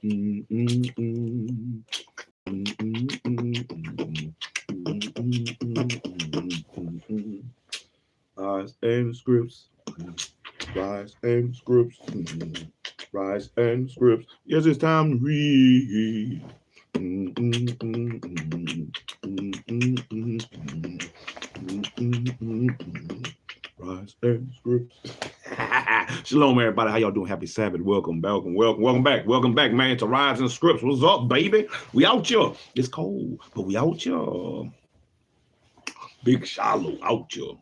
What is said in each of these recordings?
Rise and scripts. Rise and scripts. Rise and scripts. Yes, it's time to read. Rise and scripts. Shalom, everybody. How y'all doing? Happy Sabbath. Welcome back, man, to Rise and Scripts. What's up, baby? We out here. It's cold, but we out here. Big Shalom out here.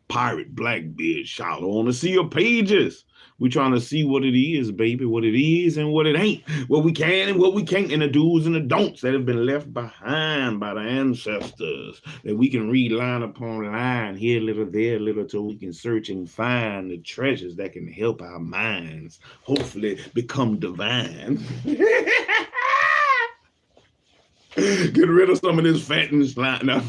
Pirate Blackbeard Shalom on the sea of pages. We trying to see what it is, baby, what it is and what it ain't, what we can and what we can't, and the do's and the don'ts that have been left behind by the ancestors, that we can read line upon line, here a little, there a little, so we can search and find the treasures that can help our minds hopefully become divine. Get rid of some of this fatness line up.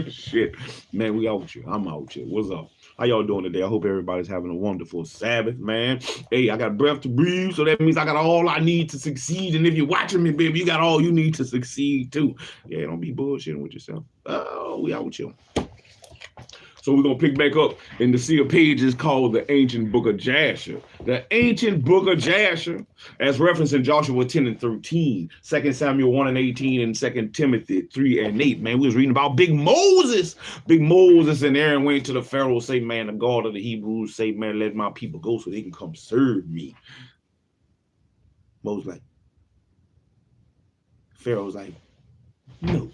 Shit. Man, we out here. I'm out here. What's up? How y'all doing today? I hope everybody's having a wonderful Sabbath, man. Hey, I got breath to breathe, so that means I got all I need to succeed. And if you're watching me, baby, you got all you need to succeed, too. Yeah, don't be bullshitting with yourself. Oh, we out here. So we're going to pick back up in the sea of pages called the Ancient Book of Jasher. The Ancient Book of Jasher, as referenced in Joshua 10 and 13, 2 Samuel 1 and 18, and 2 Timothy 3 and 8. Man, we was reading about Big Moses. Big Moses and Aaron went to the Pharaoh, say, man, the God of the Hebrews, say, man, let my people go so they can come serve me. Moses like, Pharaoh's like, no.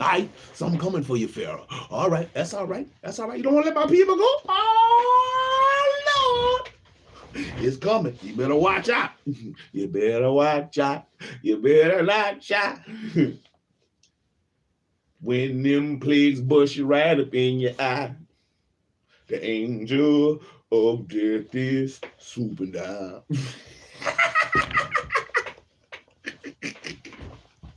All right, so I'm coming for you, Pharaoh. All right, that's all right. That's all right. You don't want to let my people go? Oh, Lord. It's coming. You better watch out. You better watch out. You better watch out. When them plagues bust you right up in your eye, the angel of death is swooping down.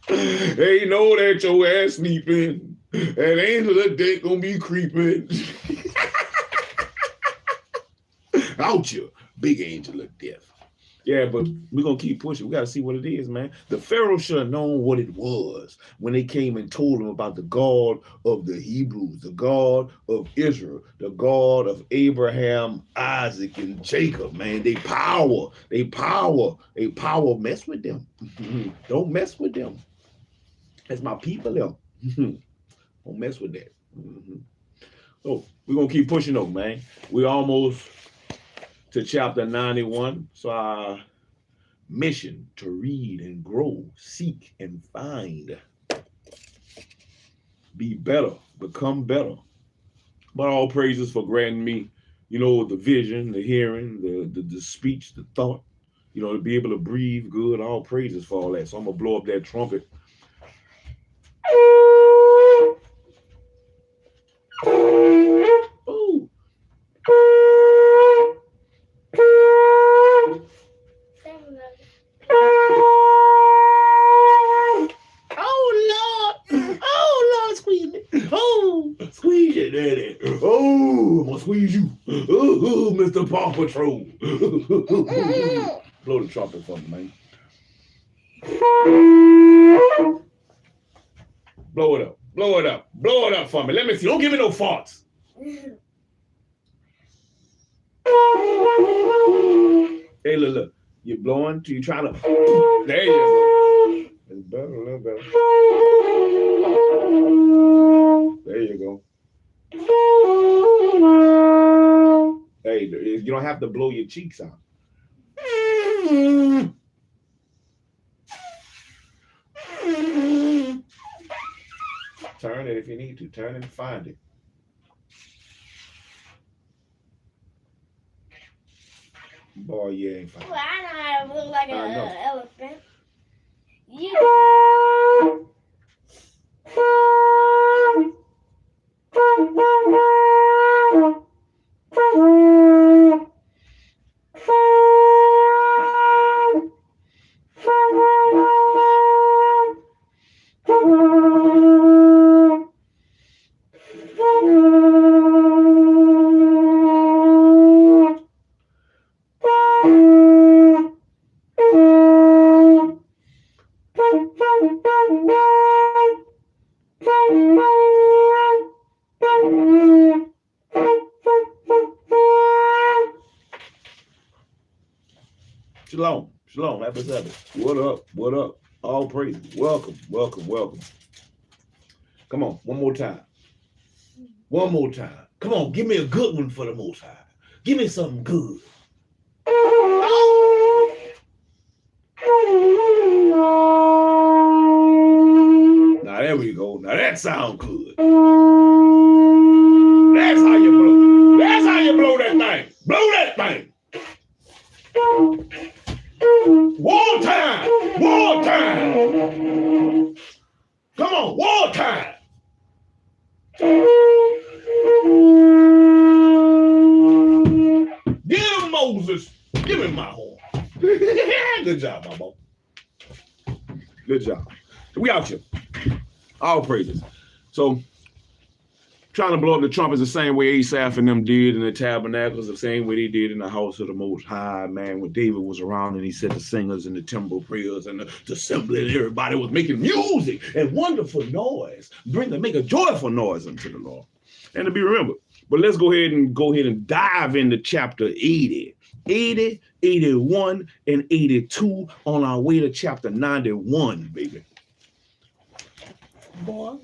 They know that your ass sleeping, and angel of death gonna be creeping. Out you, big angel of death. Yeah, but we're gonna keep pushing. We gotta see what it is, man. The Pharaoh should have known what it was when they came and told him about the God of the Hebrews, the God of Israel, the God of Abraham, Isaac, and Jacob, man. They power mess with them. Don't mess with them. That's my people there. Don't mess with that. So we're gonna keep pushing though, man. We're almost to chapter 91. So our mission to read and grow, seek and find, be better, become better. But all praises for granting me, you know, the vision, the hearing, the speech, the thought, you know, to be able to breathe good. All praises for all that. So I'm gonna blow up that trumpet. Ooh. Oh, Lord, squeeze me. Oh, squeeze it, daddy. Oh, I'm gonna squeeze you. Oh, Mr. Paw Patrol. Blow the trumpet for me, man. Blow it up. Blow it up. Blow it up for me. Let me see. Don't give me no farts. Hey, look. You're blowing till you try to. There you go. It's better, a little better. There you go. Hey, you don't have to blow your cheeks out. Turn it if you need to. Turn it and find it. Boy, you ain't fine. Well, I know how to look like an elephant. You. Shalom. Shalom. Happy Sabbath. What up? What up? All praise. Welcome. Welcome. Welcome. Come on. One more time. One more time. Come on. Give me a good one for the Most High. Give me something good. Now there we go. Now that sounds good. That's how you blow. That's how you blow that thing. Blow that thing. War time. War time. Come on. War time. Give him Moses. Give him my horn. Good job, my boy. Good job. We out here. All praises. So, trying to blow up the trumpets the same way Asaph and them did in the tabernacles, the same way they did in the house of the Most High, man, when David was around and he said the singers and the timbrel prayers and the assembly and everybody was making music and wonderful noise. Make a joyful noise unto the Lord. And to be remembered. But let's go ahead and dive into chapter 80. 80, 81, and 82 on our way to chapter 91, baby. Boy.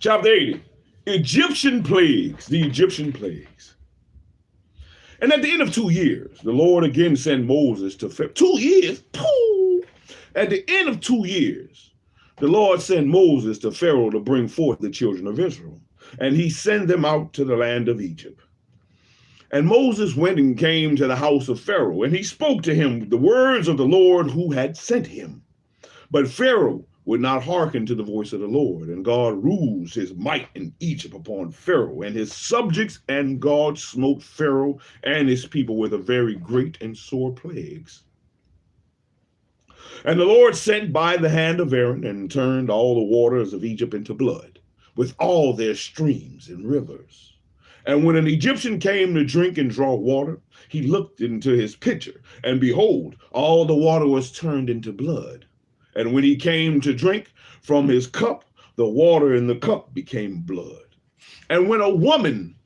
Chapter 80, Egyptian plagues, the Egyptian plagues. And at the end of 2 years, the Lord again sent Moses to Pharaoh. 2 years? Pooh! At the end of 2 years, the Lord sent Moses to Pharaoh to bring forth the children of Israel. And he sent them out to the land of Egypt. And Moses went and came to the house of Pharaoh, and he spoke to him the words of the Lord who had sent him. But Pharaoh would not hearken to the voice of the Lord, and God rules his might in Egypt upon Pharaoh and his subjects, and God smote Pharaoh and his people with a very great and sore plagues. And the Lord sent by the hand of Aaron and turned all the waters of Egypt into blood, with all their streams and rivers. And when an Egyptian came to drink and draw water, he looked into his pitcher, and behold, all the water was turned into blood. And when he came to drink from his cup, the water in the cup became blood. And when a woman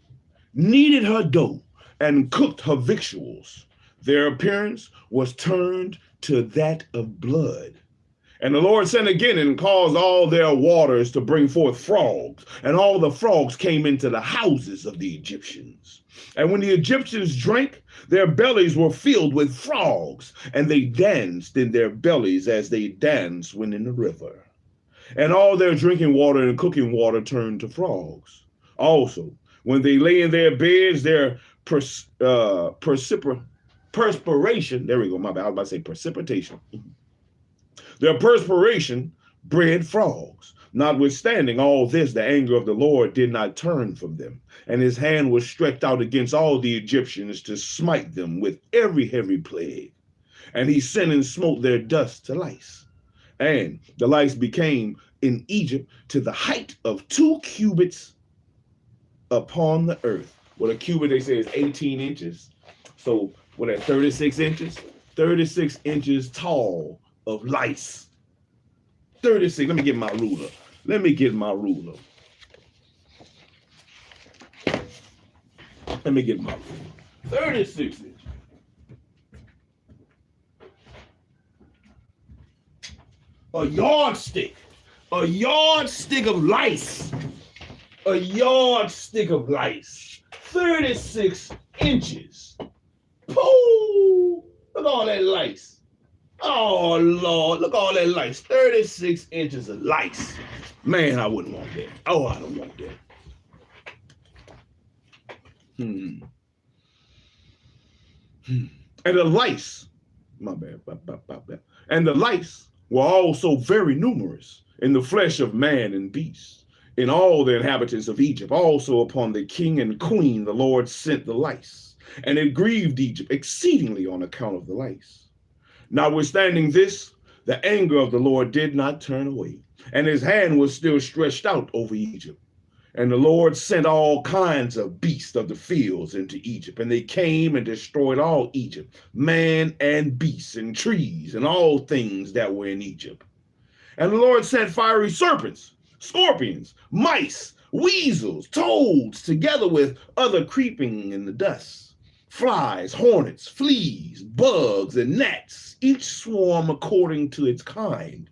kneaded her dough and cooked her victuals, their appearance was turned to that of blood. And the Lord sent again and caused all their waters to bring forth frogs, and all the frogs came into the houses of the Egyptians. And when the Egyptians drank, their bellies were filled with frogs, and they danced in their bellies as they danced when in the river. And all their drinking water and cooking water turned to frogs. Also, when they lay in their beds, their perspiration, there we go, my bad, I was about to say precipitation. Their perspiration bred frogs. Notwithstanding all this, the anger of the Lord did not turn from them, and his hand was stretched out against all the Egyptians to smite them with every heavy plague. And he sent and smote their dust to lice. And the lice became in Egypt to the height of 2 cubits upon the earth. Well, a cubit, they say, is 18 inches. So, what, at 36 inches? 36 inches tall of lice. 36. Let me get my ruler. Let me get my ruler. Let me get my ruler. 36 inches. A yardstick. A yardstick of lice. A yardstick of lice. 36 inches. Pooh! Look at all that lice. Oh, Lord, look at all that lice. 36 inches of lice. Man, I wouldn't want that. Oh, I don't want that. And the lice, my bad. And the lice were also very numerous in the flesh of man and beast, in all the inhabitants of Egypt. Also upon the king and queen the Lord sent the lice, and it grieved Egypt exceedingly on account of the lice. Notwithstanding this, the anger of the Lord did not turn away, and his hand was still stretched out over Egypt. And the Lord sent all kinds of beasts of the fields into Egypt, and they came and destroyed all Egypt, man and beasts and trees and all things that were in Egypt. And the Lord sent fiery serpents, scorpions, mice, weasels, toads, together with other creeping in the dust. flies, hornets, fleas, bugs, and gnats, each swarm according to its kind.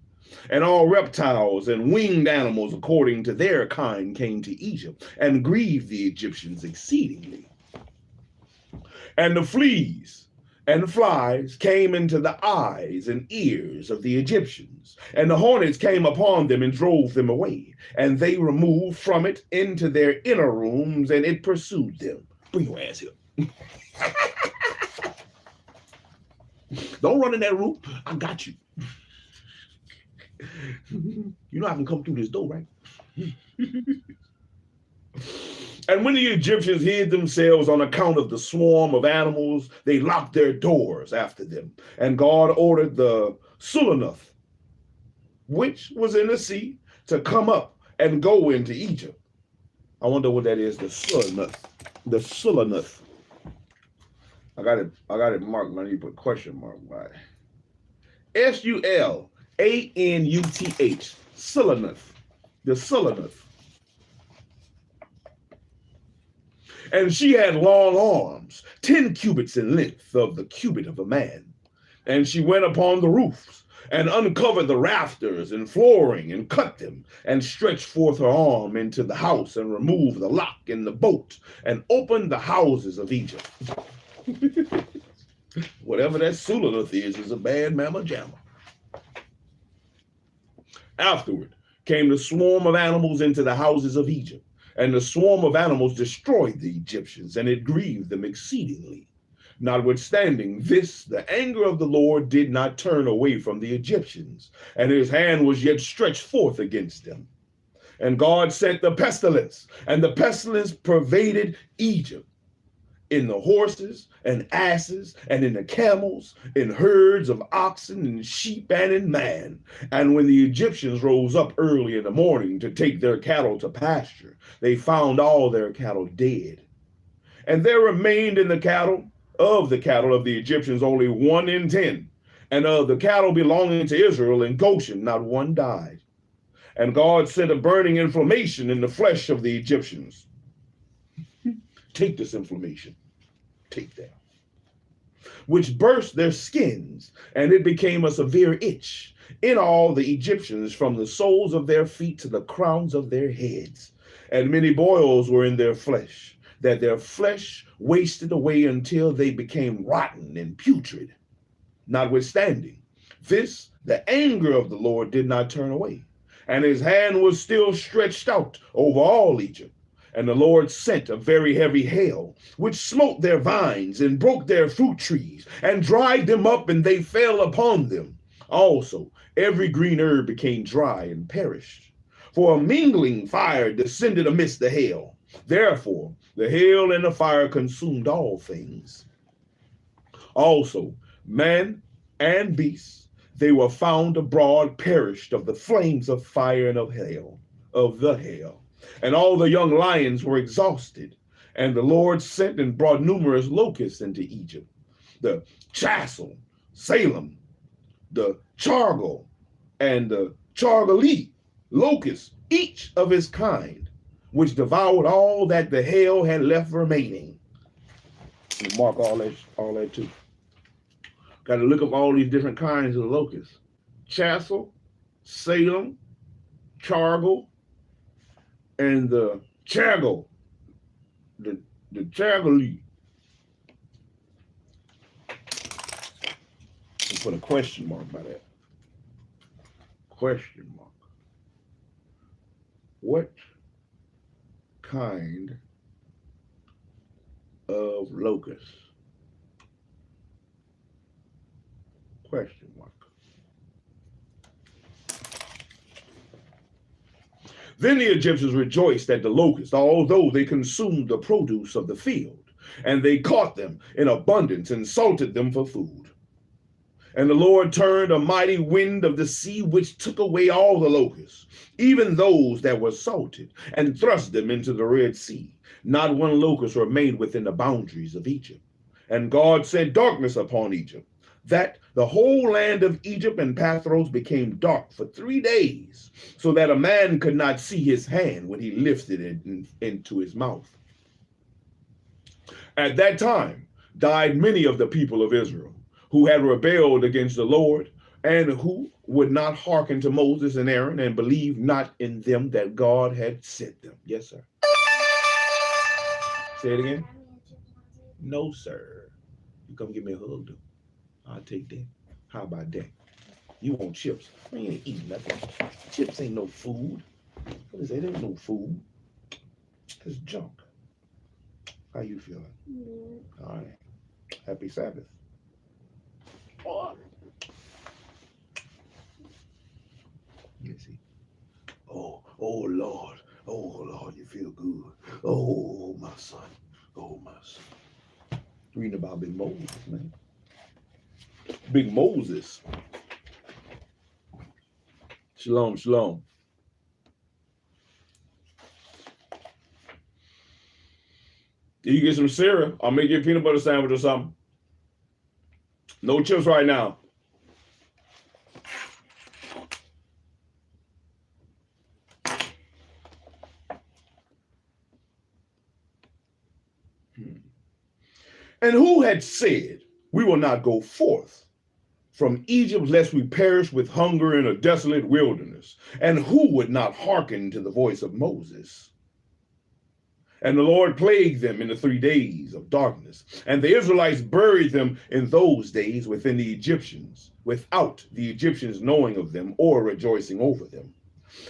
And all reptiles and winged animals according to their kind came to Egypt, and grieved the Egyptians exceedingly. And the fleas and the flies came into the eyes and ears of the Egyptians, and the hornets came upon them and drove them away, and they removed from it into their inner rooms, and it pursued them. Bring your ass here. Don't run in that room. I got you. You know I can come through this door, right? And when the Egyptians hid themselves on account of the swarm of animals, they locked their doors after them. And God ordered the Sulanuth, which was in the sea, to come up and go into Egypt. I wonder what that is, the Sulanuth. The Sulanuth. I got it marked. I need to put question mark by it. Sulanuth. Sulanuth. The Sulanuth. And she had long arms, 10 cubits in length of the cubit of a man. And she went upon the roofs and uncovered the rafters and flooring and cut them, and stretched forth her arm into the house and removed the lock in the boat and opened the houses of Egypt. Whatever that Sulanuth is a bad mamma jamma. Afterward came the swarm of animals into the houses of Egypt, and the swarm of animals destroyed the Egyptians, and it grieved them exceedingly. Notwithstanding this, the anger of the Lord did not turn away from the Egyptians, and his hand was yet stretched forth against them. And God sent the pestilence, and the pestilence pervaded Egypt, in the horses and asses, and in the camels, in herds of oxen and sheep, and in man. And when the Egyptians rose up early in the morning to take their cattle to pasture, they found all their cattle dead. And there remained in the cattle of the Egyptians only 1 in 10, and of the cattle belonging to Israel in Goshen not one died. And God sent a burning inflammation in the flesh of the Egyptians. Take this inflammation. Take that. Which burst their skins, and it became a severe itch in all the Egyptians from the soles of their feet to the crowns of their heads. And many boils were in their flesh, that their flesh wasted away until they became rotten and putrid. Notwithstanding this, the anger of the Lord did not turn away, and his hand was still stretched out over all Egypt. And the Lord sent a very heavy hail, which smote their vines and broke their fruit trees and dried them up, and they fell upon them. Also, every green herb became dry and perished. For a mingling fire descended amidst the hail. Therefore, the hail and the fire consumed all things. Also, man and beast, they were found abroad perished of the flames of fire and of the hail. And all the young lions were exhausted. And the Lord sent and brought numerous locusts into Egypt, the chassel, Salem, the chargal, and the chargali, locusts, each of his kind, which devoured all that the hail had left remaining. Mark all that too. Got to look up all these different kinds of locusts. Chassel, Salem, chargal, and the chargal, the chargali. Put a question mark by that. Question mark. What kind of locust? Question mark. Then the Egyptians rejoiced at the locusts, although they consumed the produce of the field, and they caught them in abundance and salted them for food. And the Lord turned a mighty wind of the sea, which took away all the locusts, even those that were salted, and thrust them into the Red Sea. Not one locust remained within the boundaries of Egypt. And God sent darkness upon Egypt, that the whole land of Egypt and Pathros became dark for 3 days, so that a man could not see his hand when he lifted it into his mouth. At that time, died many of the people of Israel who had rebelled against the Lord and who would not hearken to Moses and Aaron and believed not in them that God had sent them. Yes, sir. Say it again. No, sir. You come give me a hug, though. I'll take that. How about that? You want chips? We ain't eating nothing. Chips ain't no food. What is that? It ain't no food. It's junk. How you feeling? All right. Happy Sabbath. Let me see. Oh Lord. Oh Lord, you feel good. Oh my son. Oh my son. Reading about Big Moses, man. Big Moses. Shalom, shalom. You get some cereal. I'll make you a peanut butter sandwich or something. No chips right now. And who had said, we will not go forth from Egypt lest we perish with hunger in a desolate wilderness? And who would not hearken to the voice of Moses? And the Lord plagued them in the 3 days of darkness. And the Israelites buried them in those days within the Egyptians, without the Egyptians knowing of them or rejoicing over them.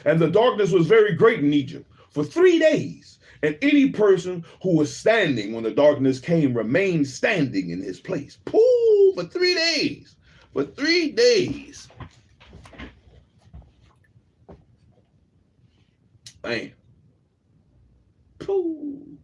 And the darkness was very great in Egypt for 3 days. And any person who was standing when the darkness came remained standing in his place. Pooh, for 3 days. For 3 days. Man. Pooh.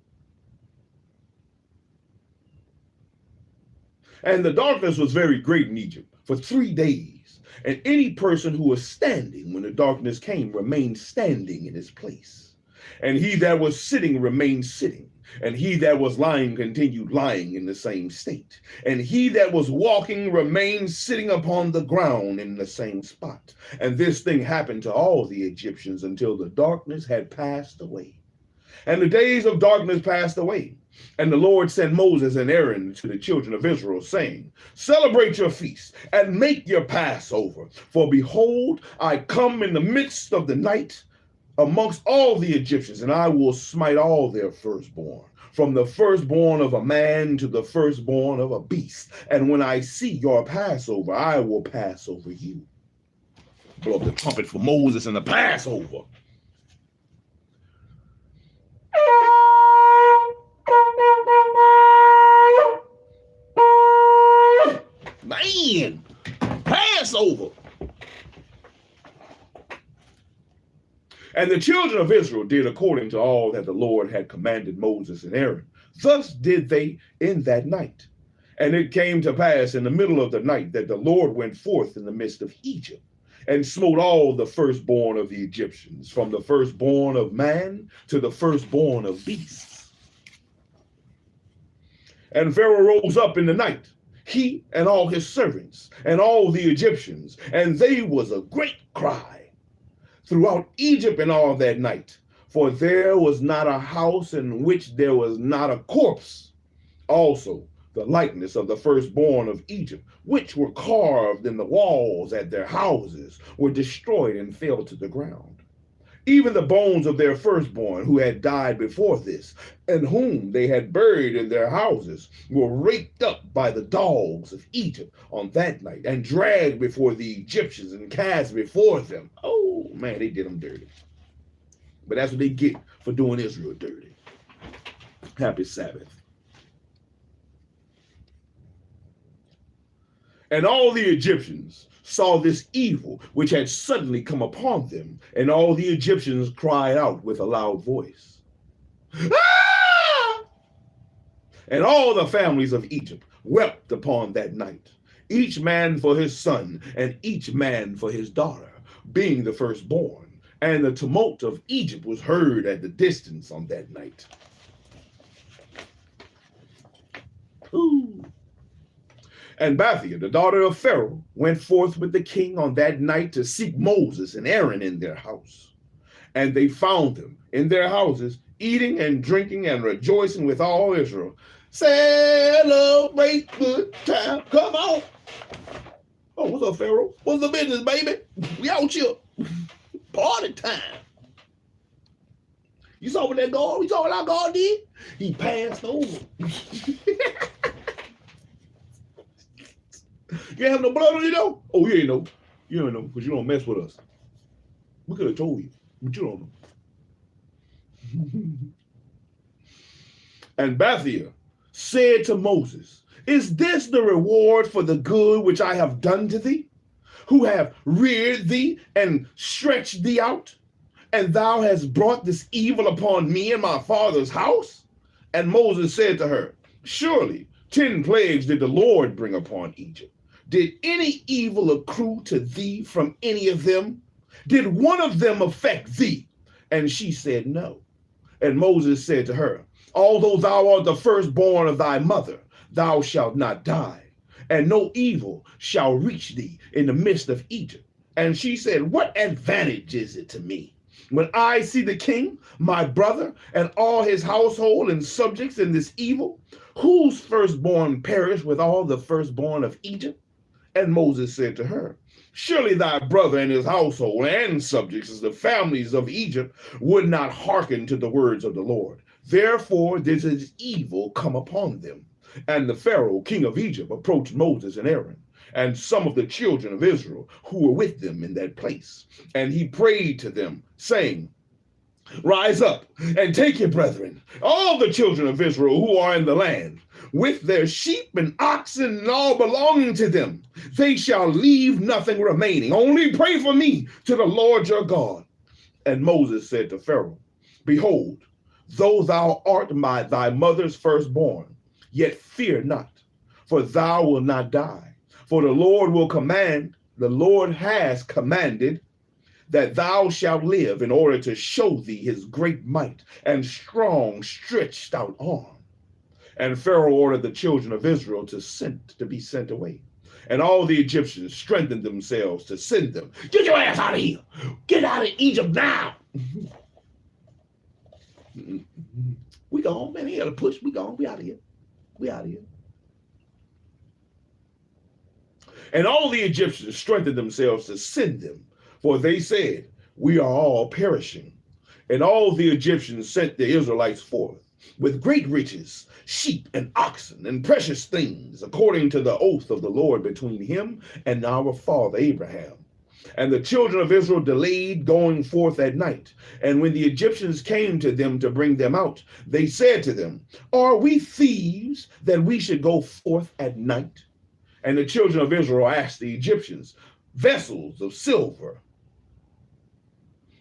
And the darkness was very great in Egypt for 3 days. And any person who was standing when the darkness came remained standing in his place. And he that was sitting remained sitting, and he that was lying continued lying in the same state. And he that was walking remained sitting upon the ground in the same spot. And this thing happened to all the Egyptians until the darkness had passed away. And the days of darkness passed away. And the Lord sent Moses and Aaron to the children of Israel, saying, celebrate your feast and make your Passover. For behold, I come in the midst of the night amongst all the Egyptians, and I will smite all their firstborn, from the firstborn of a man to the firstborn of a beast. And when I see your Passover, I will pass over you. Blow up the trumpet for Moses and the Passover. Man, Passover. And the children of Israel did according to all that the Lord had commanded Moses and Aaron. Thus did they in that night. And it came to pass in the middle of the night that the Lord went forth in the midst of Egypt and smote all the firstborn of the Egyptians, from the firstborn of man to the firstborn of beasts. And Pharaoh rose up in the night, he and all his servants and all the Egyptians, and there was a great cry throughout Egypt in all that night, for there was not a house in which there was not a corpse. Also, the likeness of the firstborn of Egypt, which were carved in the walls at their houses, were destroyed and fell to the ground. Even the bones of their firstborn who had died before this, and whom they had buried in their houses, were raked up by the dogs of Egypt on that night, and dragged before the Egyptians and cast before them. Oh, man, they did them dirty. But that's what they get for doing Israel dirty. Happy Sabbath. And all the Egyptians saw this evil which had suddenly come upon them, and all the Egyptians cried out with a loud voice. Ah! And all the families of Egypt wept upon that night, each man for his son, and each man for his daughter, being the firstborn. And the tumult of Egypt was heard at the distance on that night. Ooh. And Bathia, the daughter of Pharaoh, went forth with the king on that night to seek Moses and Aaron in their house. And they found them in their houses, eating and drinking and rejoicing with all Israel. Celebrate good time. Come on. Oh, what's up, Pharaoh? What's the business, baby? We out here. Party time. You saw what that God, you saw what our God did? He passed over. You ain't have no blood on you though? Oh, you ain't know. You ain't know, because you don't mess with us. We could have told you, but you don't know. And Bathia said to Moses, is this the reward for the good which I have done to thee, who have reared thee and stretched thee out? And thou hast brought this evil upon me and my father's house? And Moses said to her, surely 10 plagues did the Lord bring upon Egypt. Did any evil accrue to thee from any of them? Did one of them affect thee? And she said, no. And Moses said to her, although thou art the firstborn of thy mother, thou shalt not die, and no evil shall reach thee in the midst of Egypt. And she said, what advantage is it to me when I see the king, my brother, and all his household and subjects in this evil? Whose firstborn perished with all the firstborn of Egypt? And Moses said to her, surely thy brother and his household and subjects, as the families of Egypt, would not hearken to the words of the Lord. Therefore did this evil come upon them. And the Pharaoh, king of Egypt, approached Moses and Aaron, and some of the children of Israel who were with them in that place. And he prayed to them, saying, rise up and take your brethren, all the children of Israel who are in the land, with their sheep and oxen and all belonging to them. They shall leave nothing remaining. Only pray for me to the Lord your God. And Moses said to Pharaoh, behold, though thou art thy mother's firstborn, yet fear not, for thou wilt not die. For the Lord has commanded that thou shalt live, in order to show thee his great might and strong stretched out arm. And Pharaoh ordered the children of Israel to be sent away. And all the Egyptians strengthened themselves to send them. Get your ass out of here. Get out of Egypt now. We gone, man. He had a push. We gone. We out of here. We out of here. And all the Egyptians strengthened themselves to send them, for they said, we are all perishing. And all the Egyptians sent the Israelites forth with great riches, sheep and oxen and precious things, according to the oath of the Lord between him and our father Abraham. And the children of Israel delayed going forth at night. And when the Egyptians came to them to bring them out, they said to them, are we thieves that we should go forth at night? And the children of Israel asked the Egyptians, vessels of silver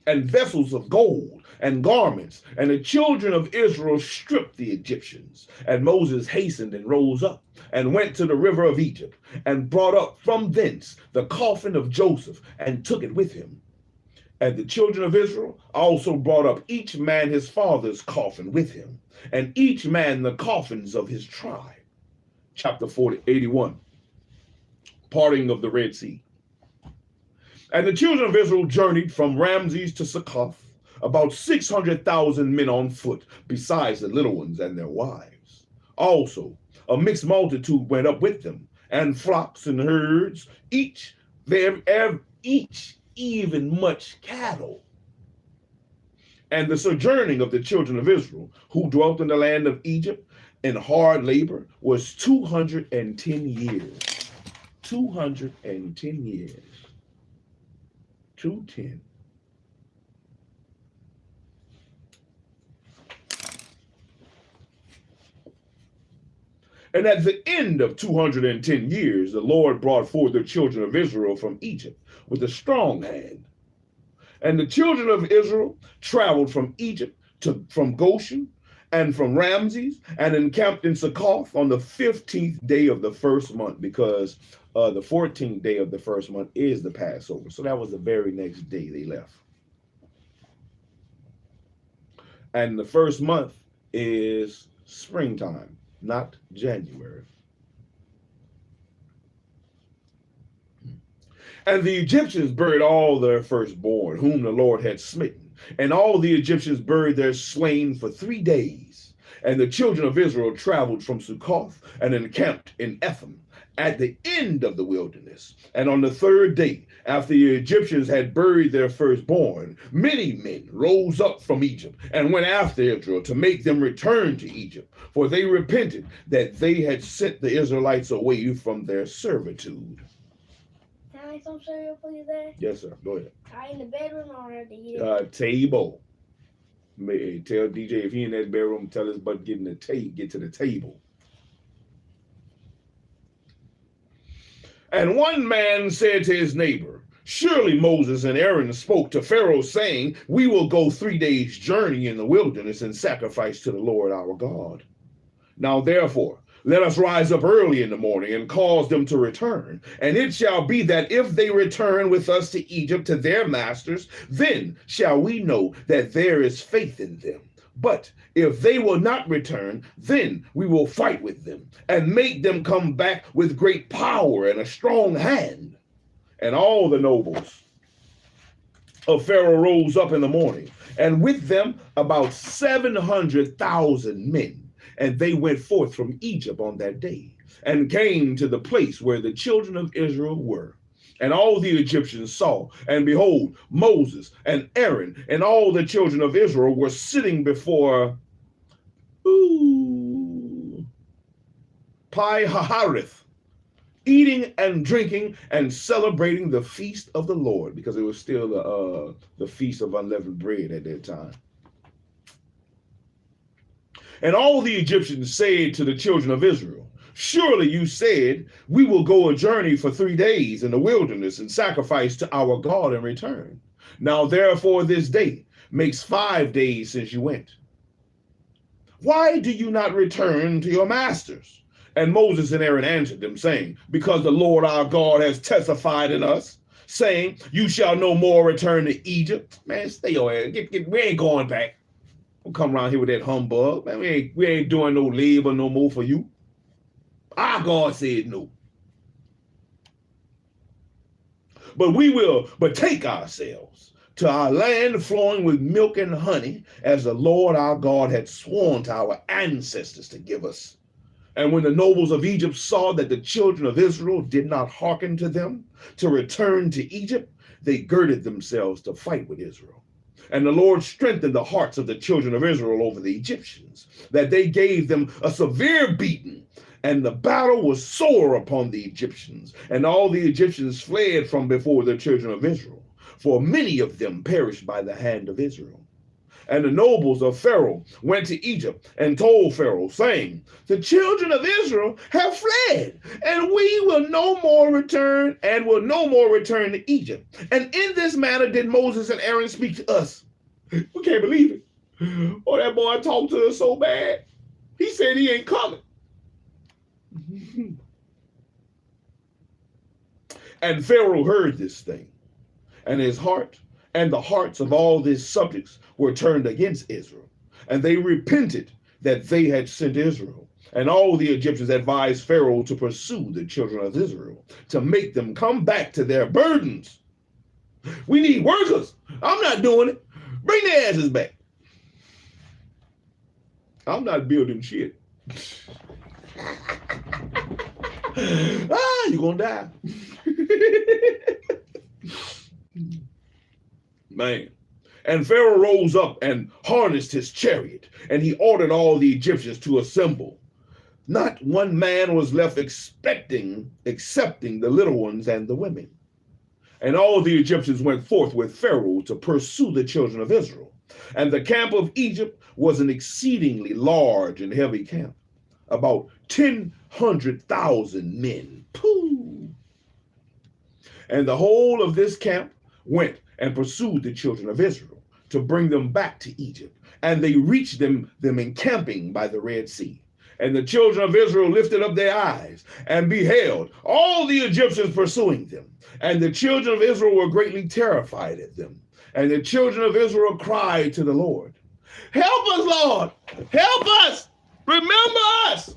and vessels of gold and garments. And the children of Israel stripped the Egyptians. And Moses hastened and rose up and went to the river of Egypt and brought up from thence the coffin of Joseph and took it with him. And the children of Israel also brought up each man his father's coffin with him, and each man the coffins of his tribe. Chapter 81, parting of the Red Sea. And the children of Israel journeyed from Ramses to Succoth, about 600,000 men on foot, besides the little ones and their wives. Also, a mixed multitude went up with them, and flocks and herds, each even much cattle. And the sojourning of the children of Israel, who dwelt in the land of Egypt in hard labor, was 210 years. 210 years. 210. And at the end of 210 years, the Lord brought forth the children of Israel from Egypt with a strong hand. And the children of Israel traveled from Egypt from Goshen and from Ramses, and encamped in Succoth on the 15th day of the first month, because the 14th day of the first month is the Passover. So that was the very next day they left. And the first month is springtime, not January. And the Egyptians buried all their firstborn, whom the Lord had smitten. And all the Egyptians buried their slain for 3 days. And the children of Israel traveled from Succoth and encamped in Etham at the end of the wilderness. And on the third day, after the Egyptians had buried their firstborn, many men rose up from Egypt and went after Israel to make them return to Egypt, for they repented that they had sent the Israelites away from their servitude. Can I make some cereal for you there? Yes, sir. Go ahead. Are you in the bedroom or at the Table. Tell DJ if he in that bedroom, tell his butt get to the table. And one man said to his neighbor, surely Moses and Aaron spoke to Pharaoh, saying, we will go 3 days' journey in the wilderness and sacrifice to the Lord our God. Now therefore, let us rise up early in the morning and cause them to return. And it shall be that if they return with us to Egypt to their masters, then shall we know that there is faith in them. But if they will not return, then we will fight with them and make them come back with great power and a strong hand. And all the nobles of Pharaoh rose up in the morning, and with them about 700,000 men. And they went forth from Egypt on that day and came to the place where the children of Israel were. And all the Egyptians saw, and behold, Moses and Aaron and all the children of Israel were sitting before Pi-hahareth, eating and drinking and celebrating the feast of the Lord, because it was still the feast of unleavened bread at that time. And all the Egyptians said to the children of Israel, surely you said, we will go a journey for 3 days in the wilderness and sacrifice to our God and return. Now therefore this day makes 5 days since you went. Why do you not return to your masters? And Moses and Aaron answered them, saying, because the Lord our God has testified in us, saying, you shall no more return to Egypt. Man, stay your ass. We ain't going back. Don't come around here with that humbug. Man, we ain't doing no labor no more for you. Our God said no. But we will betake ourselves to our land flowing with milk and honey, as the Lord our God had sworn to our ancestors to give us. And when the nobles of Egypt saw that the children of Israel did not hearken to them to return to Egypt, they girded themselves to fight with Israel. And the Lord strengthened the hearts of the children of Israel over the Egyptians, that they gave them a severe beating, and the battle was sore upon the Egyptians. And all the Egyptians fled from before the children of Israel, for many of them perished by the hand of Israel. And the nobles of Pharaoh went to Egypt and told Pharaoh, saying, the children of Israel have fled, and we will no more return to Egypt. And in this manner did Moses and Aaron speak to us. We can't believe it. Oh, that boy talked to us so bad. He said he ain't coming. And Pharaoh heard this thing, and his heart and the hearts of all his subjects were turned against Israel, and they repented that they had sent Israel. And all the Egyptians advised Pharaoh to pursue the children of Israel, to make them come back to their burdens. We need workers. I'm not doing it. Bring their asses back. I'm not building shit. You're gonna die. Man. And Pharaoh rose up and harnessed his chariot, and he ordered all the Egyptians to assemble. Not one man was left excepting the little ones and the women. And all the Egyptians went forth with Pharaoh to pursue the children of Israel. And the camp of Egypt was an exceedingly large and heavy camp, about 100,000 men. Pooh! And the whole of this camp went and pursued the children of Israel to bring them back to Egypt. And they reached them encamping by the Red Sea. And the children of Israel lifted up their eyes and beheld all the Egyptians pursuing them. And the children of Israel were greatly terrified at them. And the children of Israel cried to the Lord, help us, Lord, help us, remember us.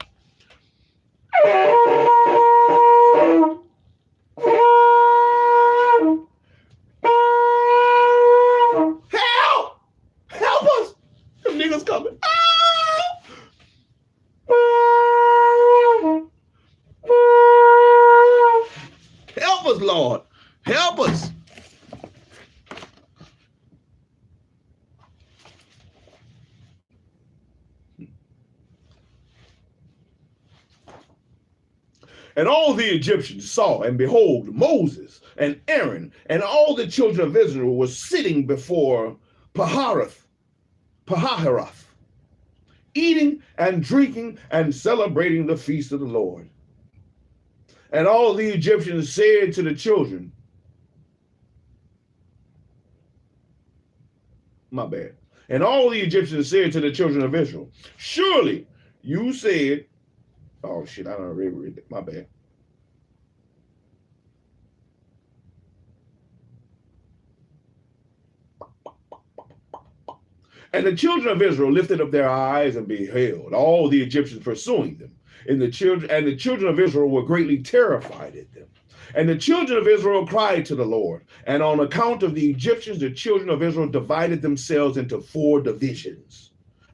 Help us. Them niggas coming. Lord. Help us. And all the Egyptians saw, and behold, Moses and Aaron and all the children of Israel were sitting before Paharath, eating and drinking and celebrating the feast of the Lord. And all the Egyptians said to the children, and all the Egyptians said to the children of Israel, surely you said, oh shit, I don't already read it. My bad. And the children of Israel lifted up their eyes and beheld all the Egyptians pursuing them. And the children of Israel were greatly terrified at them. And the children of Israel cried to the Lord. And on account of the Egyptians, the children of Israel divided themselves into 4 divisions.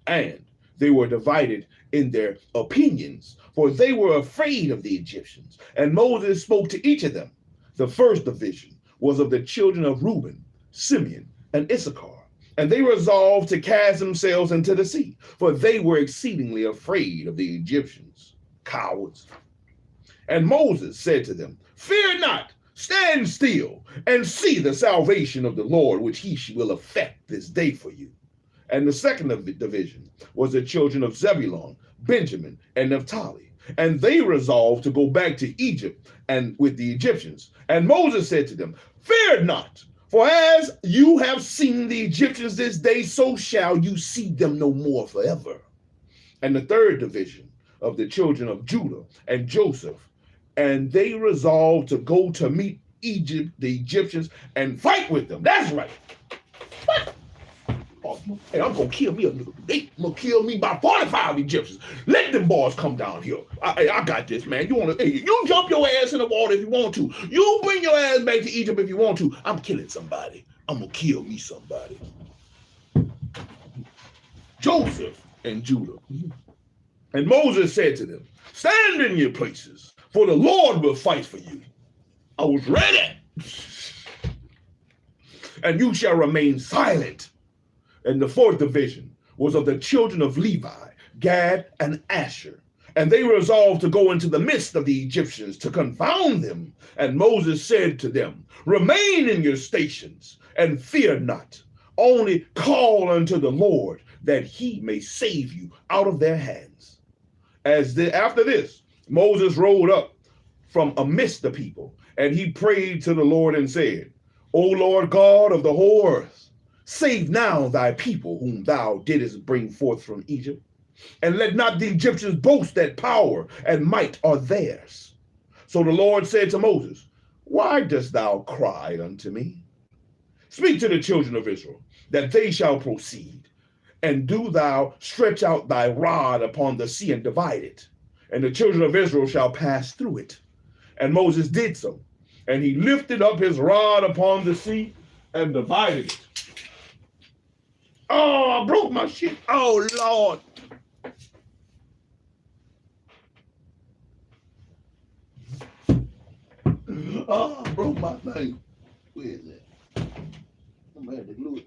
And they were divided in their opinions, for they were afraid of the Egyptians. And Moses spoke to each of them. The first division was of the children of Reuben, Simeon, and Issachar. And they resolved to cast themselves into the sea, for they were exceedingly afraid of the Egyptians, cowards. And Moses said to them, fear not, stand still, and see the salvation of the Lord, which he will effect this day for you. And the second division was the children of Zebulun, Benjamin, and Naphtali. And they resolved to go back to Egypt and with the Egyptians. And Moses said to them, fear not, for as you have seen the Egyptians this day, so shall you see them no more forever. And the third division of the children of Judah and Joseph, and they resolved to go to meet the Egyptians, and fight with them. That's right. Oh, hey, I'm gonna kill me a nigga today. I'm gonna kill me by 45 Egyptians. Let them boys come down here. I got this, man. You jump your ass in the water if you want to. You bring your ass back to Egypt if you want to. I'm killing somebody. I'm gonna kill me somebody. Joseph and Judah. And Moses said to them, stand in your places, for the Lord will fight for you. I was ready. And you shall remain silent. And the fourth division was of the children of Levi, Gad, and Asher. And they resolved to go into the midst of the Egyptians to confound them. And Moses said to them, remain in your stations and fear not. Only call unto the Lord that he may save you out of their hands. After this, Moses rode up from amidst the people, and he prayed to the Lord and said, O Lord God of the whole earth, save now thy people whom thou didst bring forth from Egypt, and let not the Egyptians boast that power and might are theirs. So the Lord said to Moses, why dost thou cry unto me? Speak to the children of Israel, that they shall proceed, and do thou stretch out thy rod upon the sea and divide it, and the children of Israel shall pass through it. And Moses did so, and he lifted up his rod upon the sea and divided it. Oh, I broke my shit. Oh, Lord. Oh, I broke my thing. Where is it? I'm going to have to glue it.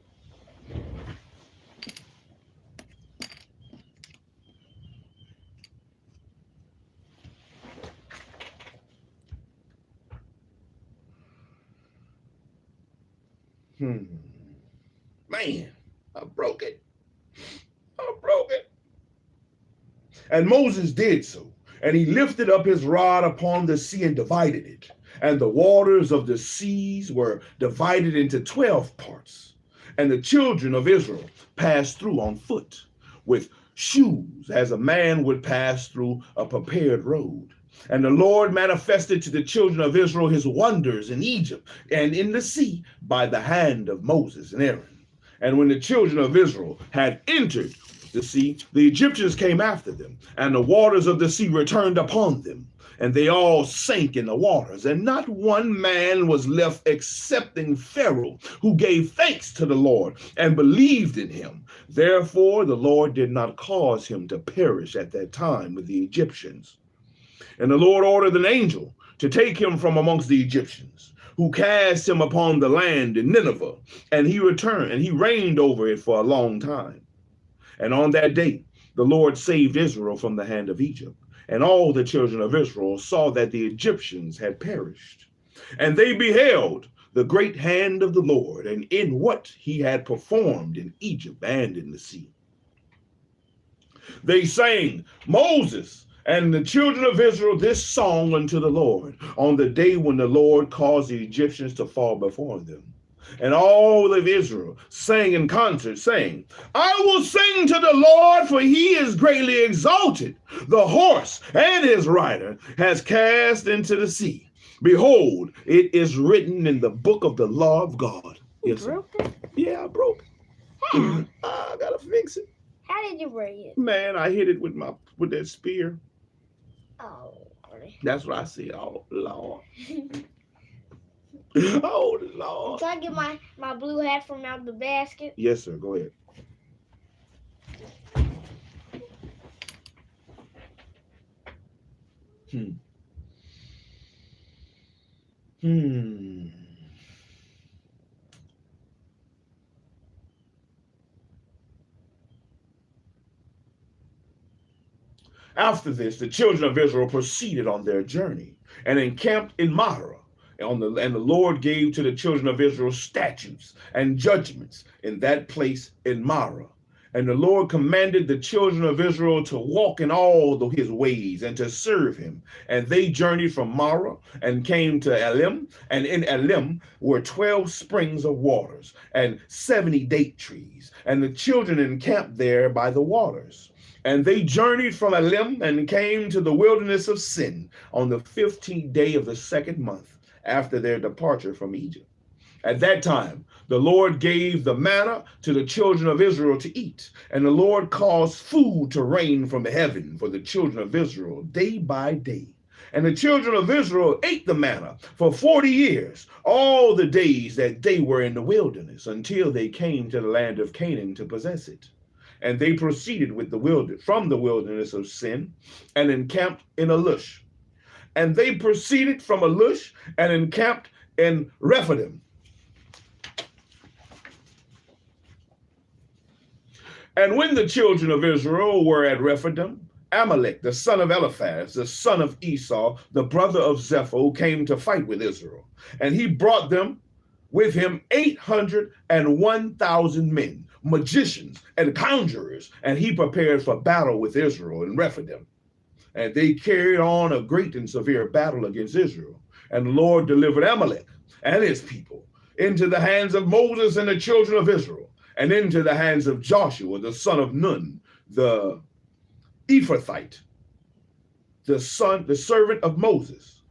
Man, I broke it. And Moses did so, and he lifted up his rod upon the sea and divided it. And the waters of the seas were divided into 12 parts. And the children of Israel passed through on foot with shoes, as a man would pass through a prepared road. And the Lord manifested to the children of Israel his wonders in Egypt and in the sea by the hand of Moses and Aaron. And when the children of Israel had entered the sea, the Egyptians came after them, and the waters of the sea returned upon them, and they all sank in the waters. And not one man was left excepting Pharaoh, who gave thanks to the Lord and believed in him. Therefore, the Lord did not cause him to perish at that time with the Egyptians. And the Lord ordered an angel to take him from amongst the Egyptians, who cast him upon the land in Nineveh. And he returned, and he reigned over it for a long time. And on that day, the Lord saved Israel from the hand of Egypt. And all the children of Israel saw that the Egyptians had perished. And they beheld the great hand of the Lord, and in what he had performed in Egypt and in the sea. They sang, Moses and the children of Israel, this song unto the Lord on the day when the Lord caused the Egyptians to fall before them. And all of Israel sang in concert, saying, I will sing to the Lord, for he is greatly exalted. The horse and his rider has cast into the sea. Behold, it is written in the book of the law of God. You broke it? Yeah, I broke it. How? I gotta fix it. How did you break it? Man, I hit it with that spear. Oh, that's what I see. Oh Lord. Oh Lord. Can I get my blue hat from out the basket? Yes, sir. Go ahead. After this, the children of Israel proceeded on their journey and encamped in Marah. And the Lord gave to the children of Israel statutes and judgments in that place in Marah. And the Lord commanded the children of Israel to walk in all his ways and to serve him. And they journeyed from Marah and came to Elim. And in Elim were 12 springs of waters and 70 date trees. And the children encamped there by the waters. And they journeyed from Elim and came to the wilderness of Sin on the 15th day of the 2nd month after their departure from Egypt. At that time, the Lord gave the manna to the children of Israel to eat, and the Lord caused food to rain from heaven for the children of Israel day by day. And the children of Israel ate the manna for 40 years, all the days that they were in the wilderness, until they came to the land of Canaan to possess it. And they proceeded from the wilderness of Sin and encamped in Alush. And they proceeded from Alush and encamped in Rephidim. And when the children of Israel were at Rephidim, Amalek, the son of Eliphaz, the son of Esau, the brother of Zepho, came to fight with Israel. And he brought them with him 801,000 men, magicians and conjurers, and he prepared for battle with Israel in Rephidim. And they carried on a great and severe battle against Israel. And the Lord delivered Amalek and his people into the hands of Moses and the children of Israel, and into the hands of Joshua, the son of Nun, the Ephrathite, the servant of Moses.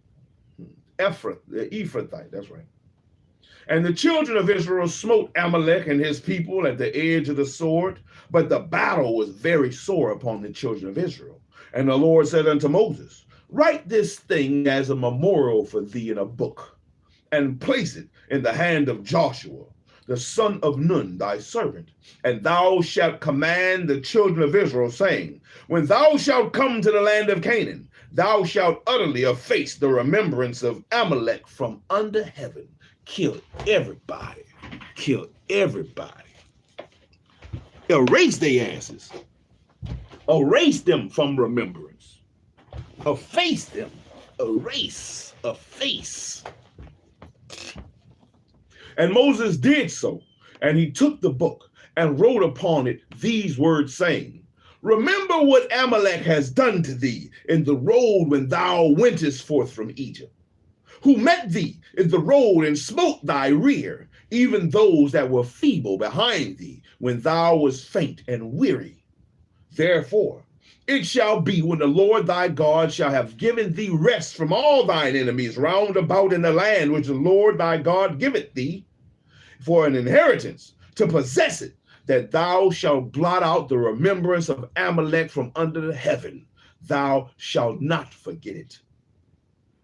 The Ephrathite, that's right. And the children of Israel smote Amalek and his people at the edge of the sword, but the battle was very sore upon the children of Israel. And the Lord said unto Moses, write this thing as a memorial for thee in a book, and place it in the hand of Joshua, the son of Nun, thy servant. And thou shalt command the children of Israel, saying, when thou shalt come to the land of Canaan, thou shalt utterly efface the remembrance of Amalek from under heaven. Kill everybody. Kill everybody. Erase their asses. Erase them from remembrance. Efface them. Erase. Efface. And Moses did so, and he took the book and wrote upon it these words, saying, remember what Amalek has done to thee in the road when thou wentest forth from Egypt, who met thee in the road and smote thy rear, even those that were feeble behind thee, when thou wast faint and weary. Therefore, it shall be when the Lord thy God shall have given thee rest from all thine enemies round about in the land which the Lord thy God giveth thee for an inheritance, to possess it, that thou shalt blot out the remembrance of Amalek from under the heaven. Thou shalt not forget it.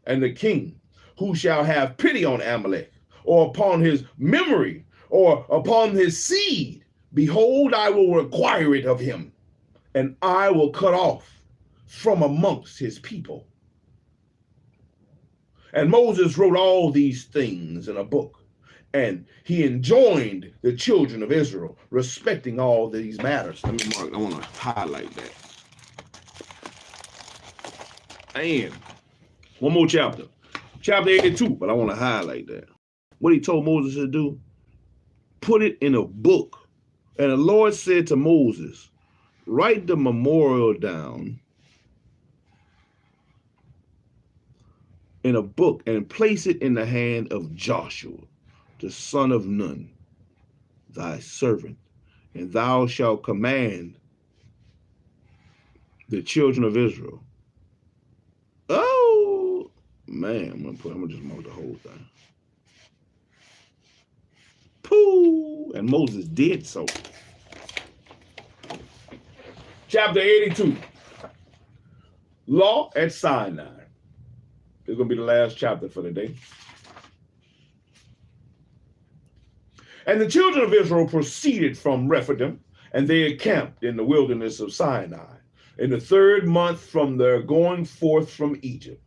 And the king, who shall have pity on Amalek, or upon his memory, or upon his seed, behold, I will require it of him, and I will cut off from amongst his people. And Moses wrote all these things in a book, and he enjoined the children of Israel respecting all these matters. Let me mark, I want to highlight that. And one more chapter, chapter 82, but I want to highlight that. What he told Moses to do, put it in a book. And the Lord said to Moses, write the memorial down in a book and place it in the hand of Joshua, the son of Nun, thy servant, and thou shalt command the children of Israel. Oh man, I'm gonna just mark the whole thing. Pooh, and Moses did so. Chapter 82, Law at Sinai. This is going to be the last chapter for the day. And the children of Israel proceeded from Rephidim, and they encamped in the wilderness of Sinai in the 3rd month from their going forth from Egypt.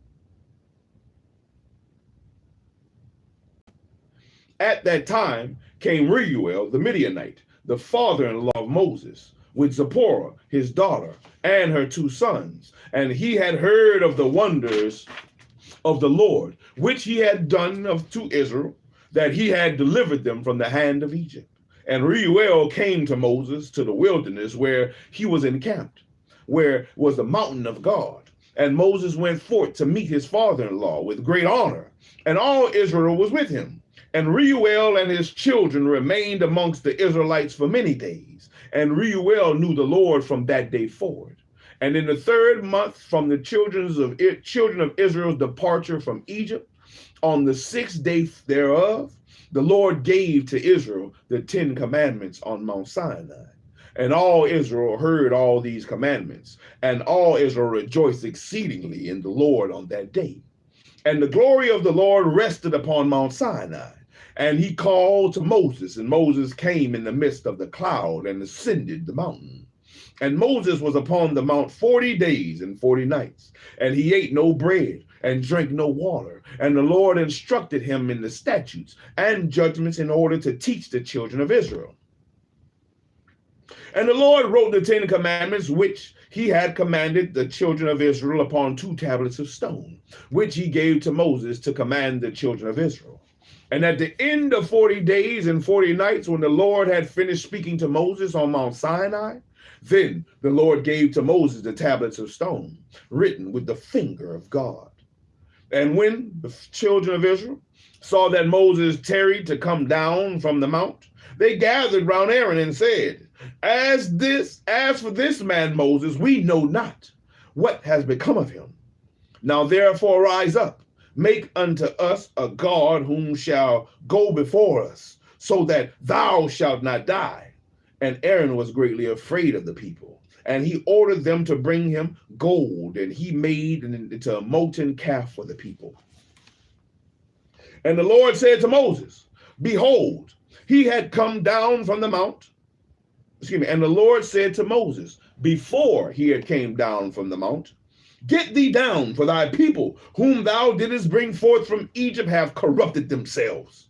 At that time came Reuel the Midianite, the father-in-law of Moses, with Zipporah, his daughter, and her 2 sons. And he had heard of the wonders of the Lord, which he had done to Israel, that he had delivered them from the hand of Egypt. And Reuel came to Moses to the wilderness where he was encamped, where was the mountain of God. And Moses went forth to meet his father-in-law with great honor, and all Israel was with him. And Reuel and his children remained amongst the Israelites for many days. And Reuel knew the Lord from that day forward. And in the 3rd month from the children of Israel's departure from Egypt, on the 6th day thereof, the Lord gave to Israel the 10 commandments on Mount Sinai. And all Israel heard all these commandments, and all Israel rejoiced exceedingly in the Lord on that day. And the glory of the Lord rested upon Mount Sinai. And he called to Moses, and Moses came in the midst of the cloud and ascended the mountain. And Moses was upon the mount 40 days and 40 nights, and he ate no bread and drank no water. And the Lord instructed him in the statutes and judgments in order to teach the children of Israel. And the Lord wrote the 10 commandments which he had commanded the children of Israel upon 2 tablets of stone, which he gave to Moses to command the children of Israel. And at the end of 40 days and 40 nights, when the Lord had finished speaking to Moses on Mount Sinai, then the Lord gave to Moses the tablets of stone, written with the finger of God. And when the children of Israel saw that Moses tarried to come down from the mount, they gathered round Aaron and said, As for this man Moses, we know not what has become of him. Now therefore rise up, make unto us a God whom shall go before us, so that thou shalt not die. And Aaron was greatly afraid of the people. And he ordered them to bring him gold, and he made into a molten calf for the people. And the Lord said to Moses, Behold, he had come down from the mount. And the Lord said to Moses, before he had came down from the mount, Get thee down, for thy people, whom thou didst bring forth from Egypt, have corrupted themselves.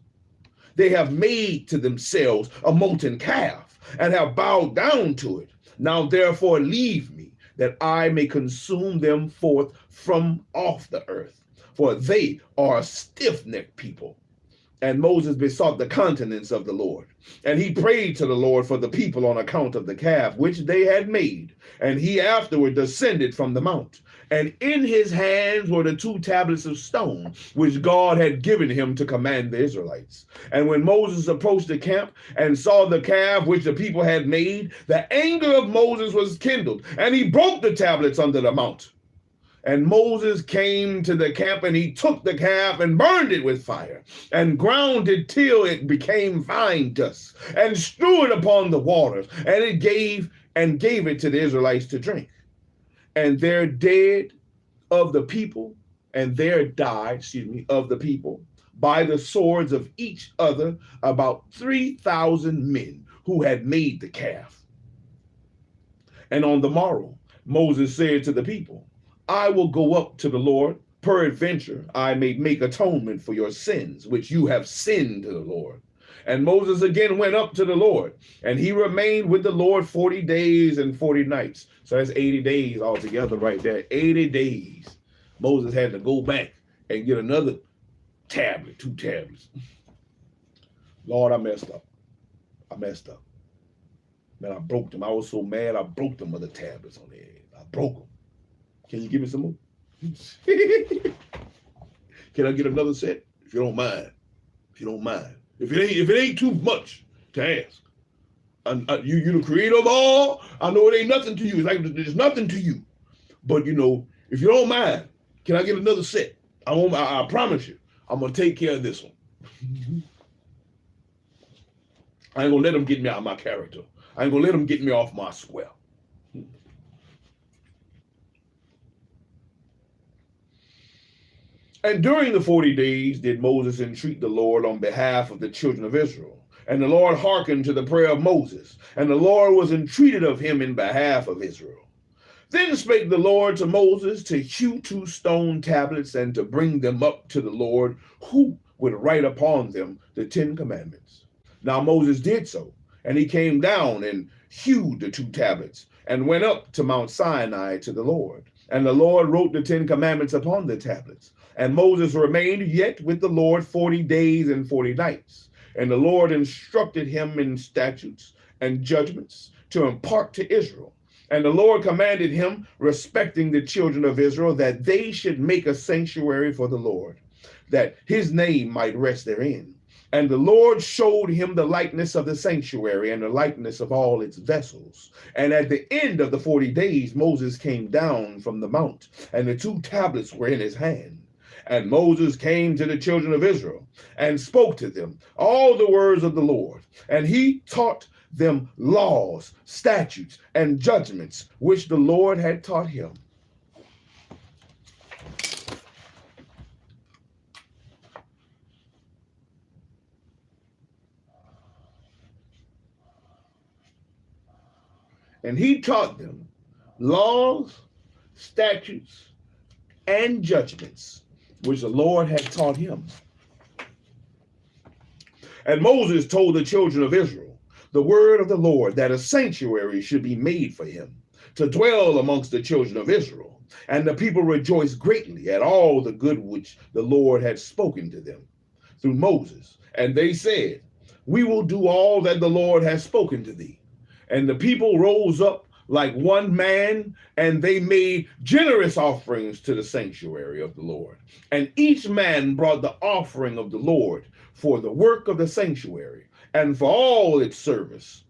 They have made to themselves a molten calf, and have bowed down to it. Now therefore leave me, that I may consume them forth from off the earth, for they are a stiff-necked people. And Moses besought the countenance of the Lord, and he prayed to the Lord for the people on account of the calf which they had made. And he afterward descended from the mount, and in his hands were the 2 tablets of stone, which God had given him to command the Israelites. And when Moses approached the camp and saw the calf which the people had made, the anger of Moses was kindled, and he broke the tablets under the mount. And Moses came to the camp, and he took the calf and burned it with fire, and ground it till it became fine dust, and strew it upon the waters, and it gave it to the Israelites to drink. And there died of the people of the people by the swords of each other about 3,000 men who had made the calf. And on the morrow Moses said to the people, I will go up to the Lord, peradventure I may make atonement for your sins, which you have sinned to the Lord. And Moses again went up to the Lord, and he remained with the Lord 40 days and 40 nights. So that's 80 days altogether right there. 80 days. Moses had to go back and get another tablet, 2 tablets. Lord, I messed up. Man, I broke them. I was so mad, I broke them other tablets on the edge. I broke them. Can you give me some more? Can I get another set? If you don't mind. If it ain't too much to ask. You the creator of all. I know it ain't nothing to you. It's like there's nothing to you. But if you don't mind, can I get another set? I promise you, I'm gonna take care of this one. I ain't gonna let them get me out of my character. I ain't gonna let them get me off my square. And during the 40 days did Moses entreat the Lord on behalf of the children of Israel. And the Lord hearkened to the prayer of Moses, and the Lord was entreated of him in behalf of Israel. Then spake the Lord to Moses to hew 2 stone tablets and to bring them up to the Lord, who would write upon them the 10 commandments. Now Moses did so, and he came down and hewed the 2 tablets, and went up to Mount Sinai to the Lord. And the Lord wrote the 10 commandments upon the tablets. And Moses remained yet with the Lord 40 days and 40 nights. And the Lord instructed him in statutes and judgments to impart to Israel. And the Lord commanded him respecting the children of Israel that they should make a sanctuary for the Lord, that his name might rest therein. And the Lord showed him the likeness of the sanctuary and the likeness of all its vessels. And at the end of the 40 days, Moses came down from the mount, and the 2 tablets were in his hand. And Moses came to the children of Israel and spoke to them all the words of the Lord. And he taught them laws, statutes, and judgments, which the Lord had taught him. And he taught them laws, statutes, and judgments, which the Lord had taught him. And Moses told the children of Israel the word of the Lord, that a sanctuary should be made for him, to dwell amongst the children of Israel. And the people rejoiced greatly at all the good which the Lord had spoken to them through Moses. And they said, we will do all that the Lord has spoken to thee. And the people rose up like one man, and they made generous offerings to the sanctuary of the Lord. And each man brought the offering of the Lord for the work of the sanctuary and for all its service.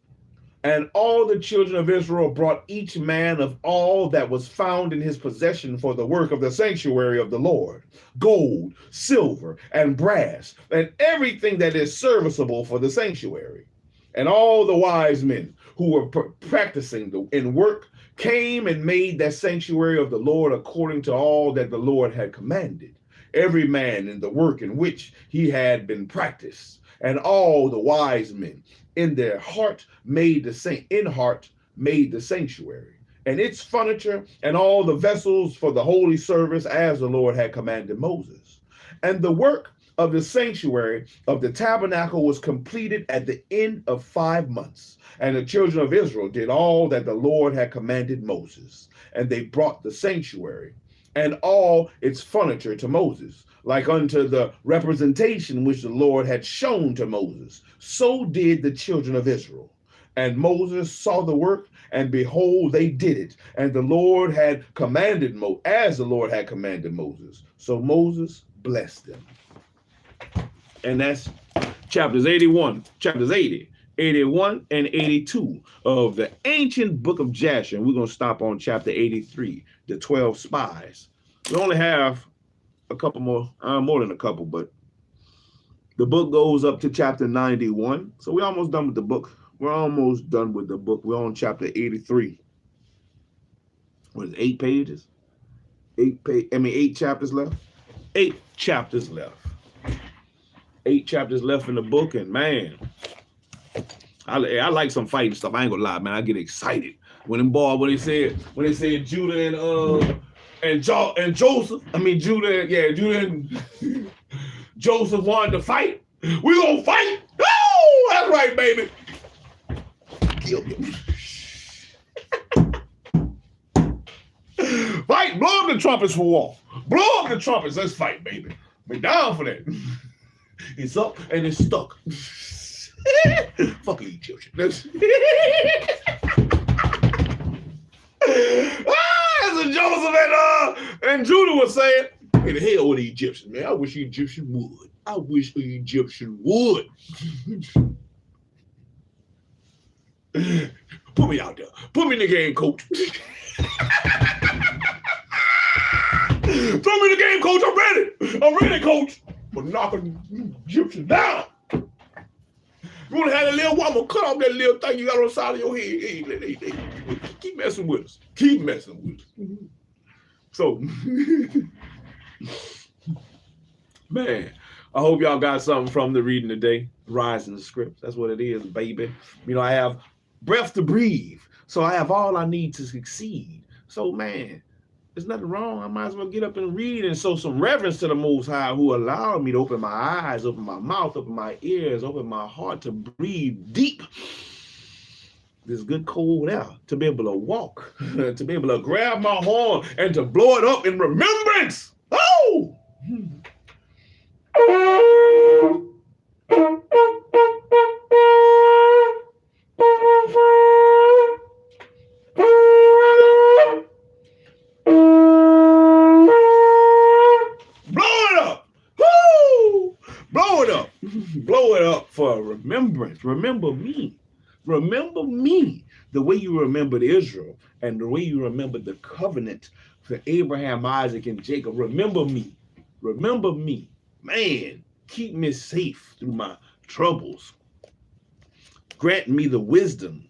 And all the children of Israel brought each man of all that was found in his possession for the work of the sanctuary of the Lord, gold, silver, and brass, and everything that is serviceable for the sanctuary. And all the wise men who were practicing in work came and made that sanctuary of the Lord according to all that the Lord had commanded, every man in the work in which he had been practiced. And all the wise men in their heart made the sanctuary, and its furniture, and all the vessels for the holy service, as the Lord had commanded Moses. And the work of the sanctuary of the tabernacle was completed at the end of 5 months. And the children of Israel did all that the Lord had commanded Moses. And they brought the sanctuary and all its furniture to Moses, like unto the representation which the Lord had shown to Moses. So did the children of Israel. And Moses saw the work, and behold, they did it. And the Lord had commanded as the Lord had commanded Moses. So Moses blessed them. And that's chapters 80, 81, and 82 of the ancient book of Jasher. And we're going to stop on chapter 83, the 12 spies. We only have a couple more than a couple, but the book goes up to chapter 91. So we're almost done with the book. We're on chapter 83. What is it, 8 pages? 8 chapters left. 8 chapters left. 8 chapters left in the book, and man, I like some fighting stuff. I ain't gonna lie, man. I get excited when they said Judah and Joseph, Judah, Judah and Joseph wanted to fight. We gonna fight. Oh, that's right, baby. Kill him. Fight, blow up the trumpets for war. Blow up the trumpets, let's fight, baby. Be down for that. It's up and it's stuck. Fuck you, Egyptian. That's what Joseph and Judah was saying. Hey, the hell with the Egyptians, man. I wish the Egyptian would. I wish the Egyptian would. Put me out there. Put me in the game, coach. Throw me in the game, coach. I'm ready. I'm ready, coach. But knocking Egyptians down. You want to have that little woman cut off that little thing you got on the side of your head. Hey, keep messing with us. Keep messing with us. So, man, I hope y'all got something from the reading today. Rising the scripts. That's what it is, baby. I have breath to breathe. So I have all I need to succeed. So, man, there's nothing wrong. I might as well get up and read and show some reverence to the Most High who allowed me to open my eyes, open my mouth, open my ears, open my heart to breathe deep this good cold air, to be able to walk, to be able to grab my horn and to blow it up in remembrance. Oh! Blow it up for remembrance. Remember me. Remember me the way you remembered Israel and the way you remembered the covenant for Abraham, Isaac, and Jacob. Remember me. Remember me. Man, keep me safe through my troubles. Grant me the wisdom.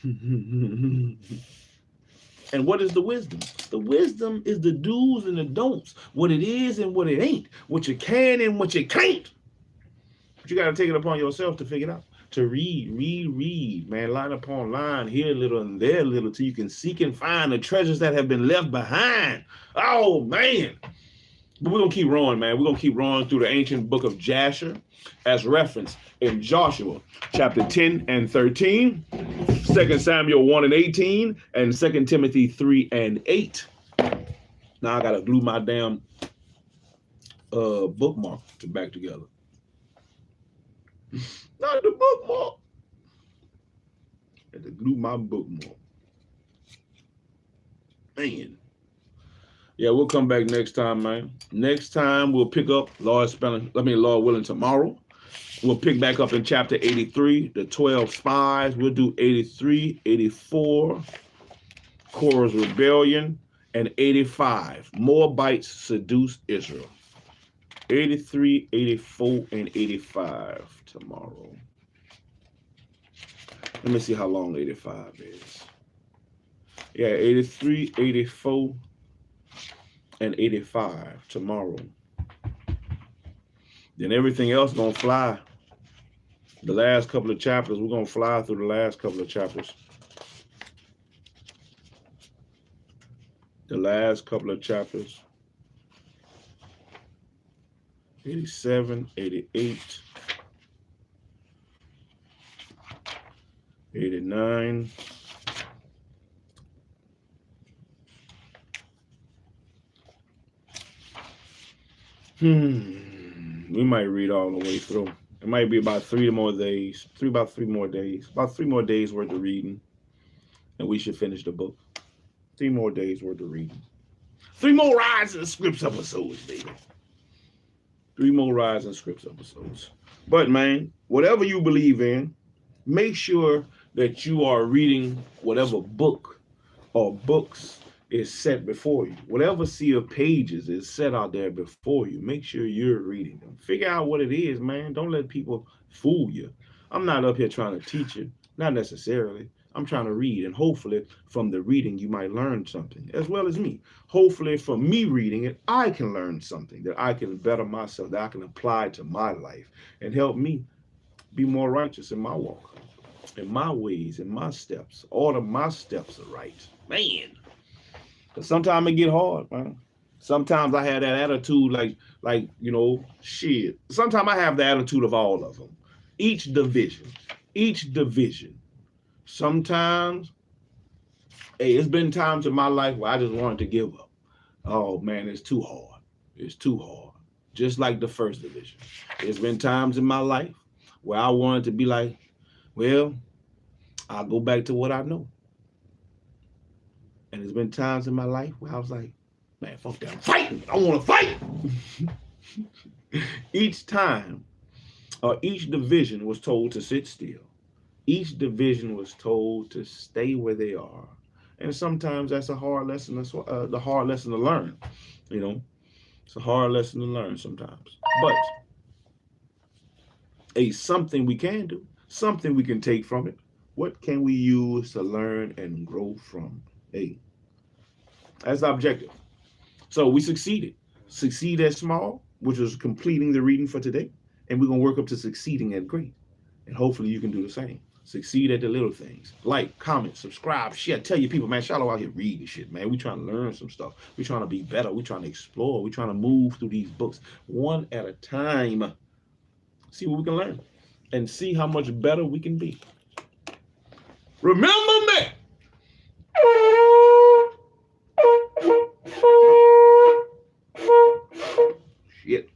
And what is the wisdom? The wisdom is the do's and the don'ts, what it is and what it ain't, what you can and what you can't. But you got to take it upon yourself to figure it out. To read, man, line upon line, here a little and there a little, till you can seek and find the treasures that have been left behind. Oh, man. But we're going to keep rolling, man. We're going to keep rolling through the ancient book of Jasher as referenced in Joshua chapter 10 and 13, 2 Samuel 1 and 18, and 2 Timothy 3 and 8. Now I got to glue my damn bookmark back together. Not the bookmark. I had to glue my bookmark. Man. Yeah, we'll come back next time, man. Next time we'll pick up, Lord willing, tomorrow. We'll pick back up in chapter 83, the 12 spies. We'll do 83, 84, Korah's rebellion, and 85, Moabites seduced Israel. 83, 84, and 85 tomorrow. Let me see how long 85 is. Yeah, 83, 84, and 85 tomorrow. Then everything else gonna fly. The last couple of chapters, we're gonna fly through the last couple of chapters. The last couple of chapters. 87, 88, 89. We might read all the way through. It might be about 3 more days. About 3 more days worth of reading. And we should finish the book. 3 more days worth of reading. 3 more rides and scripts episodes, baby. 3 more rides and scripts episodes. But man, whatever you believe in, make sure that you are reading whatever book or books is set before you. Whatever sea of pages is set out there before you, make sure you're reading them. Figure out what it is, man. Don't let people fool you. I'm not up here trying to teach you, not necessarily. I'm trying to read, and hopefully from the reading you might learn something, as well as me. Hopefully from me reading it, I can learn something that I can better myself, that I can apply to my life and help me be more righteous in my walk, in my ways, in my steps. Order my steps are right. Man. But sometimes it get hard, man. Sometimes I have that attitude, like you know, shit. Sometimes I have the attitude of all of them. Each division. Sometimes, hey, it's been times in my life where I just wanted to give up. Oh man, it's too hard. It's too hard. Just like the first division. There's been times in my life where I wanted to be like, well, I'll go back to what I know. And there's been times in my life where I was like, man, fuck that, I'm fighting. I want to fight. Each time, each division was told to sit still. Each division was told to stay where they are. And sometimes that's a hard lesson. That's the hard lesson to learn. You know, it's a hard lesson to learn sometimes. But something we can do, something we can take from it. What can we use to learn and grow from? That's the objective. So we succeeded. Succeed at small, which was completing the reading for today. And we're going to work up to succeeding at great. And hopefully you can do the same. Succeed at the little things. Like, comment, subscribe, share. Tell your people, man, Shalom out here reading shit, man. We trying to learn some stuff. We trying to be better. We trying to explore. We trying to move through these books one at a time. See what we can learn. And see how much better we can be. Remember me. Shit.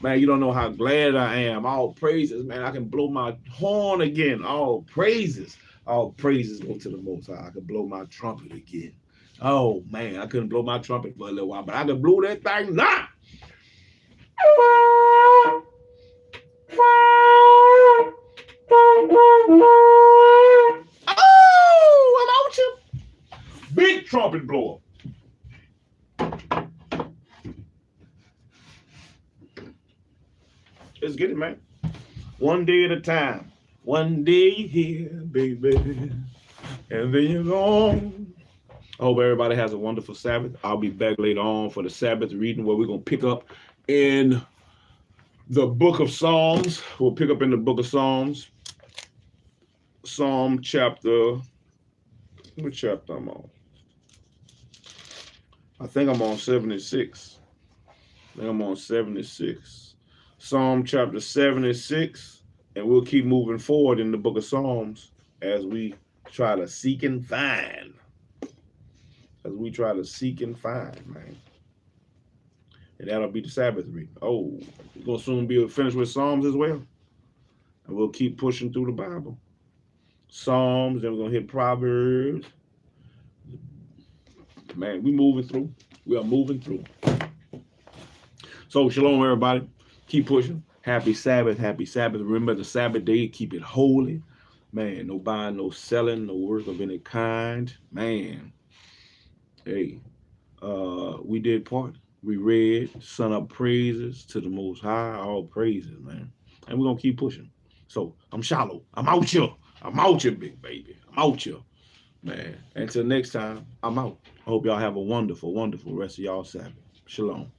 Man, you don't know how glad I am. All praises, man. I can blow my horn again. All praises. All praises go to the Most High. I can blow my trumpet again. Oh, man. I couldn't blow my trumpet for a little while, but I can blow that thing now. Oh, I'm out you. Big trumpet blower. Let's get it, man. One day at a time. One day here, baby, and then you're gone. I hope everybody has a wonderful Sabbath. I'll be back later on for the Sabbath reading where we're going to pick up in the book of Psalms. We'll pick up in the book of Psalms. Psalm chapter, what chapter I'm on? I think I'm on 76. Psalm chapter 76, and we'll keep moving forward in the book of Psalms as we try to seek and find. Man. And that'll be the Sabbath reading. Oh, we're going to soon be finished with Psalms as well. And we'll keep pushing through the Bible. Psalms, then we're going to hit Proverbs. Man, we are moving through. So, shalom, everybody. Keep pushing. Happy Sabbath. Remember the Sabbath day. Keep it holy. Man, no buying, no selling, no work of any kind. Man. Hey, we did part. We read, sung up praises to the Most High. All praises, man. And we're going to keep pushing. So, I'm Shalom. I'm out here, big baby. I'm out here. Man. Until next time, I'm out. I hope y'all have a wonderful, wonderful rest of y'all Sabbath. Shalom.